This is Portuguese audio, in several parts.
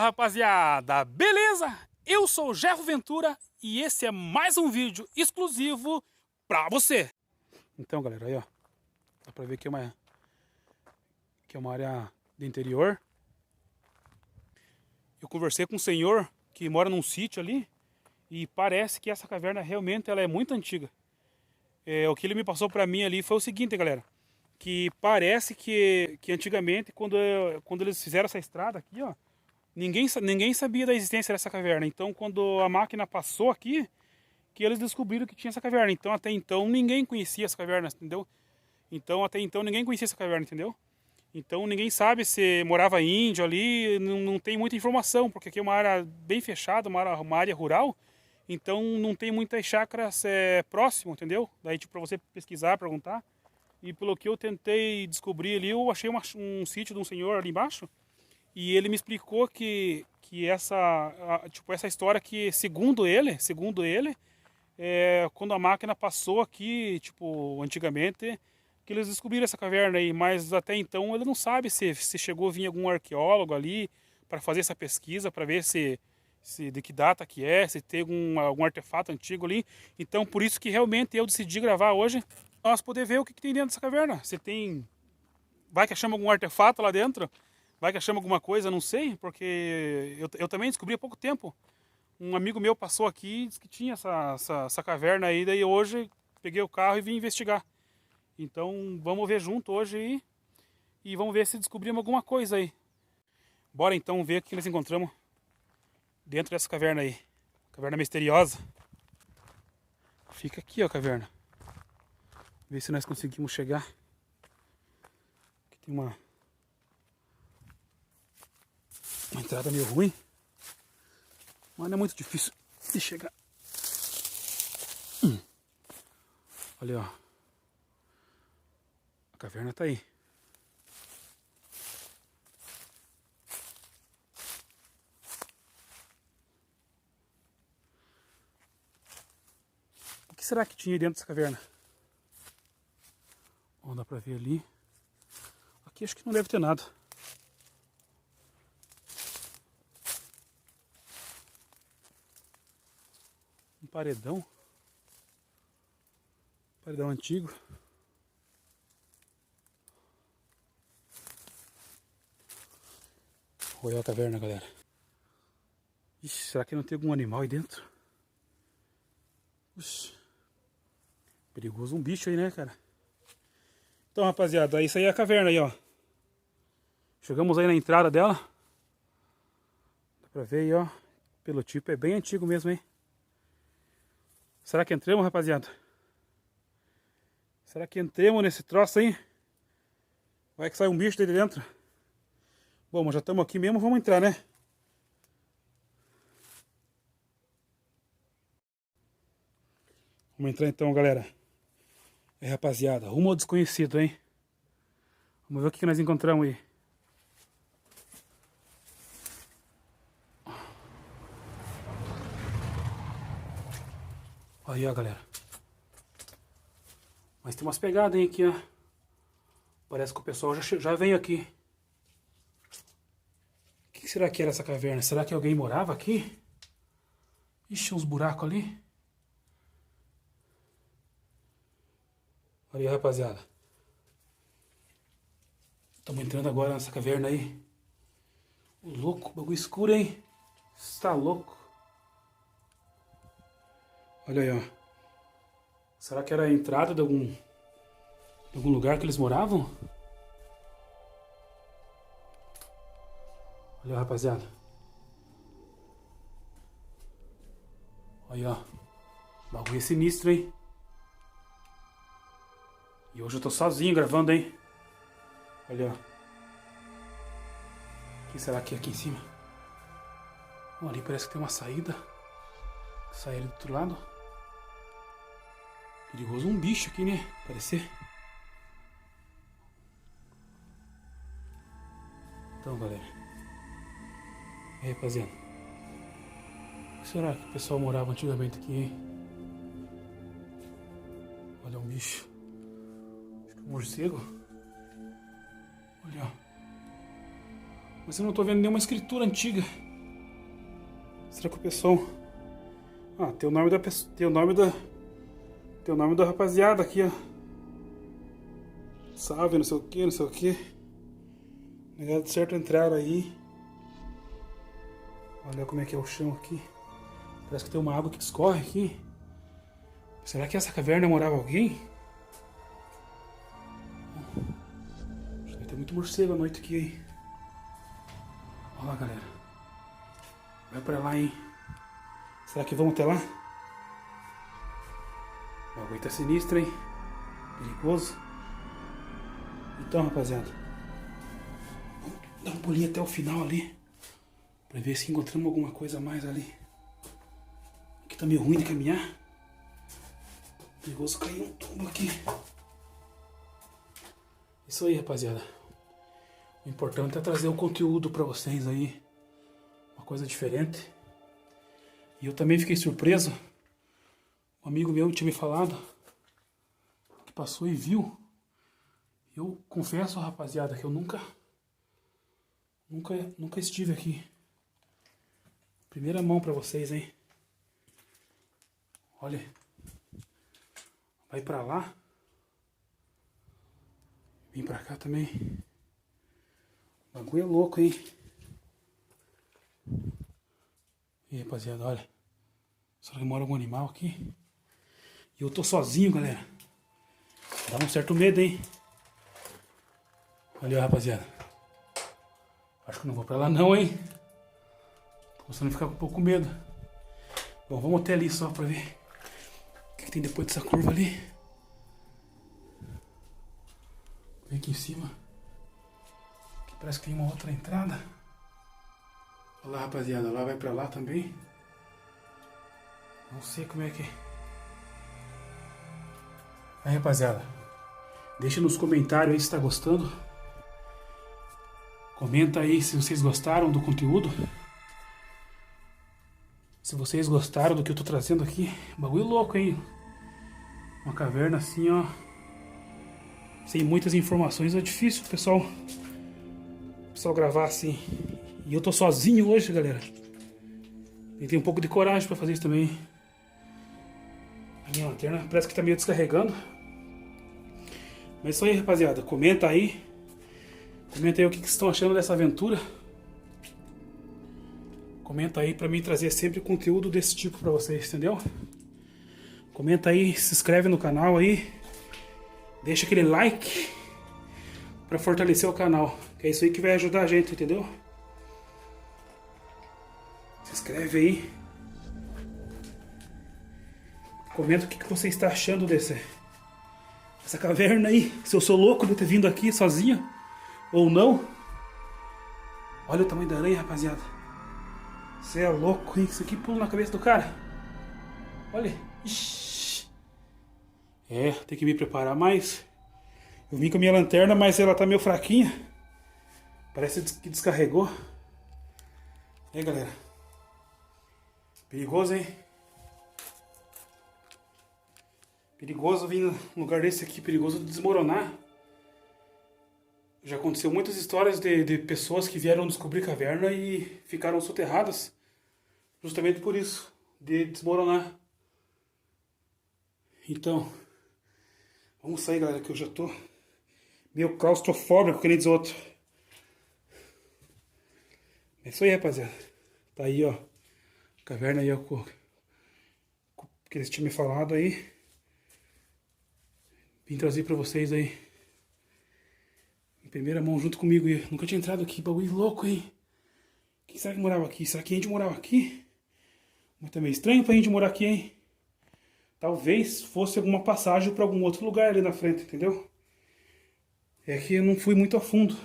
Rapaziada, beleza? Eu sou o Jefo Ventura e esse é mais um vídeo exclusivo pra você. Então, galera, aí ó, dá pra ver que é uma área do interior. Eu conversei com um senhor que mora num sítio ali e parece que essa caverna realmente ela é muito antiga. O que ele me passou pra mim ali foi o seguinte, galera, que parece que antigamente quando eles fizeram essa estrada aqui, ó, ninguém sabia da existência dessa caverna. Então, quando a máquina passou aqui, que eles descobriram que tinha essa caverna. Então, até então, ninguém conhecia essa caverna, entendeu? Então, até então, ninguém conhecia essa caverna, entendeu? Então, ninguém sabe se morava índio ali, não tem muita informação, porque aqui é uma área bem fechada, uma área rural. Então, não tem muitas chácaras próximo, entendeu? Daí, tipo, pra você pesquisar, perguntar. E pelo que eu tentei descobrir ali, eu achei um sítio de um senhor ali embaixo. E ele me explicou que essa história que, segundo ele, quando a máquina passou aqui, tipo, antigamente, que eles descobriram essa caverna aí, mas até então ele não sabe se chegou a vir algum arqueólogo ali para fazer essa pesquisa, para ver se de que data que é, se tem algum artefato antigo ali. Então, por isso que realmente eu decidi gravar hoje, nós poder ver o que tem dentro dessa caverna. Se tem, vai que achamos algum artefato lá dentro. Vai que achamos alguma coisa, não sei, porque eu também descobri há pouco tempo. Um amigo meu passou aqui e disse que tinha essa caverna aí, daí hoje peguei o carro e vim investigar. Então vamos ver junto hoje e vamos ver se descobrimos alguma coisa aí. Bora então ver o que nós encontramos dentro dessa caverna aí. Caverna misteriosa. Fica aqui, ó, a caverna. Ver se nós conseguimos chegar. Aqui tem uma entrada meio ruim, mas não é muito difícil de chegar. Olha, ó, a caverna tá aí. O que será que tinha dentro dessa caverna? Ó, dá pra ver ali. Aqui acho que não deve ter nada. Um paredão antigo. Olha a caverna, galera. Ixi, será que não tem algum animal aí dentro? Ixi, perigoso um bicho aí, né, cara? Então, rapaziada, isso aí é a caverna aí, ó. Chegamos aí na entrada dela. Dá pra ver aí, ó. Pelo tipo é bem antigo mesmo, hein? Será que entramos, rapaziada? Será que entramos nesse troço aí? Vai que sai um bicho daí de dentro. Bom, mas já estamos aqui mesmo, vamos entrar, né? Vamos entrar então, galera. Rapaziada, rumo ao desconhecido, hein? Vamos ver o que nós encontramos aí. Aí, ó, galera. Mas tem umas pegadas hein, aqui, ó. Parece que o pessoal já veio aqui. O que será que era essa caverna? Será que alguém morava aqui? Ixi, uns buracos ali. Olha aí, rapaziada. Estamos entrando agora nessa caverna aí. O louco, bagulho escuro, hein? Está louco. Olha aí, ó. Será que era a entrada de algum lugar que eles moravam? Olha, rapaziada. Olha, ó. Bagulho sinistro, hein? E hoje eu tô sozinho gravando, hein? Olha, ó. O que será que é aqui em cima? Oh, ali parece que tem uma saída. Sai ali do outro lado. Perigoso um bicho aqui, né? Parecer. Então, galera. E aí, rapaziada. O que será que o pessoal morava antigamente aqui, hein? Olha um bicho. Acho que é um morcego. Olha, ó. Mas eu não tô vendo nenhuma escritura antiga. Será que o pessoal... Ah, tem o nome da pessoa... Tem o nome da rapaziada aqui, ó. Salve, não sei o que, não sei o que. Negado certo entraram aí. Olha como é que é o chão aqui. Parece que tem uma água que escorre aqui. Será que essa caverna morava alguém? Acho que vai ter muito morcego à noite aqui, hein? Olha lá, galera. Vai pra lá, hein? Será que vamos até lá? O bagulho tá sinistro, hein? Perigoso. Então, rapaziada, vamos dar um pulinho até o final ali, pra ver se encontramos alguma coisa a mais ali. Aqui tá meio ruim de caminhar. Perigoso cair um tombo aqui. Isso aí, rapaziada. O importante é trazer o conteúdo pra vocês aí. Uma coisa diferente. E eu também fiquei surpreso. Um amigo meu tinha me falado que passou e viu. Eu confesso, rapaziada, que eu nunca estive aqui. Primeira mão pra vocês, hein? Olha. Vai pra lá. Vem pra cá também. O bagulho é louco, hein? E aí, rapaziada, olha. Será que mora algum animal aqui? E eu tô sozinho, galera. Dá um certo medo, hein? Olha, rapaziada. Acho que não vou pra lá não, hein? Tô começando a ficar com um pouco com medo. Bom, vamos até ali só pra ver o que tem depois dessa curva ali. Vem aqui em cima. Aqui parece que tem uma outra entrada. Olha lá, rapaziada. Lá vai pra lá também. Não sei como é que... Aí, rapaziada. Deixa nos comentários aí se tá gostando. Comenta aí se vocês gostaram do conteúdo. Se vocês gostaram do que eu tô trazendo aqui. Bagulho louco, hein? Uma caverna assim, ó. Sem muitas informações. É difícil o pessoal gravar assim. E eu tô sozinho hoje, galera. E tenho um pouco de coragem pra fazer isso também. A minha lanterna parece que tá meio descarregando. Mas é isso aí, rapaziada. Comenta aí. Comenta aí o que vocês estão achando dessa aventura. Comenta aí pra mim trazer sempre conteúdo desse tipo pra vocês, entendeu? Comenta aí, se inscreve no canal aí. Deixa aquele like pra fortalecer o canal. Que é isso aí que vai ajudar a gente, entendeu? Se inscreve aí. Comenta o que você está achando dessa caverna aí. Se eu sou louco de ter vindo aqui sozinho ou não. Olha o tamanho da aranha, rapaziada. Você é louco, hein? Isso aqui pula na cabeça do cara. Olha. Ixi. É, tem que me preparar mais. Eu vim com a minha lanterna, mas ela tá meio fraquinha. Parece que descarregou. E aí, galera. Perigoso, hein? Perigoso vir num lugar desse aqui, perigoso de desmoronar. Já aconteceu muitas histórias de pessoas que vieram descobrir caverna e ficaram soterradas. Justamente por isso, de desmoronar. Então, vamos sair, galera, que eu já tô meio claustrofóbico, que nem diz outro. É isso aí, rapaziada. Tá aí, ó. Caverna aí, ó, que eles tinham me falado aí. Vim trazer pra vocês aí. Em primeira mão, junto comigo. Eu nunca tinha entrado aqui. Bagulho louco, hein? Quem será que morava aqui? Será que a gente morava aqui? Muito meio estranho pra gente morar aqui, hein? Talvez fosse alguma passagem pra algum outro lugar ali na frente, entendeu? É que eu não fui muito a fundo.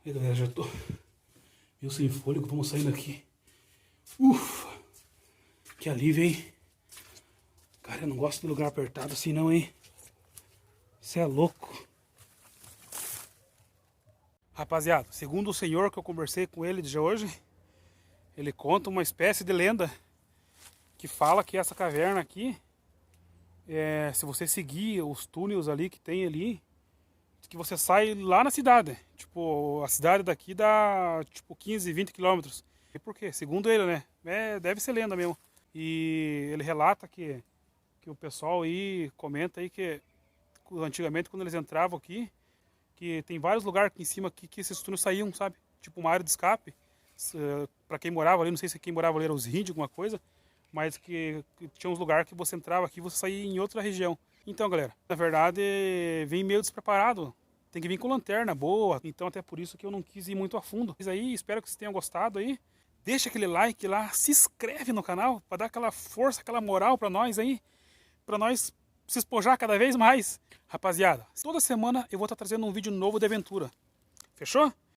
Aí, galera, já tô meio sem fôlego. Vamos sair daqui. Ufa! Que alívio, hein? Cara, eu não gosto de lugar apertado assim não, hein? Você é louco. Rapaziada, segundo o senhor que eu conversei com ele de hoje, ele conta uma espécie de lenda que fala que essa caverna aqui, se você seguir os túneis ali que tem ali, que você sai lá na cidade. Tipo, a cidade daqui dá tipo 15, 20 quilômetros. E por quê? Segundo ele, né? Deve ser lenda mesmo. E ele relata que o pessoal aí comenta aí que antigamente quando eles entravam aqui, que tem vários lugares aqui em cima que esses túneis saíam, sabe? Tipo uma área de escape. Para quem morava ali, não sei se quem morava ali era os índios, alguma coisa, mas que tinha uns lugares que você entrava aqui e você saía em outra região. Então, galera, na verdade, vem meio despreparado. Tem que vir com lanterna boa. Então, até por isso que eu não quis ir muito a fundo. Mas aí, espero que vocês tenham gostado aí. Deixa aquele like lá, se inscreve no canal para dar aquela força, aquela moral para nós aí, para nós se espojar cada vez mais. Rapaziada, toda semana eu vou estar trazendo um vídeo novo de aventura. Fechou?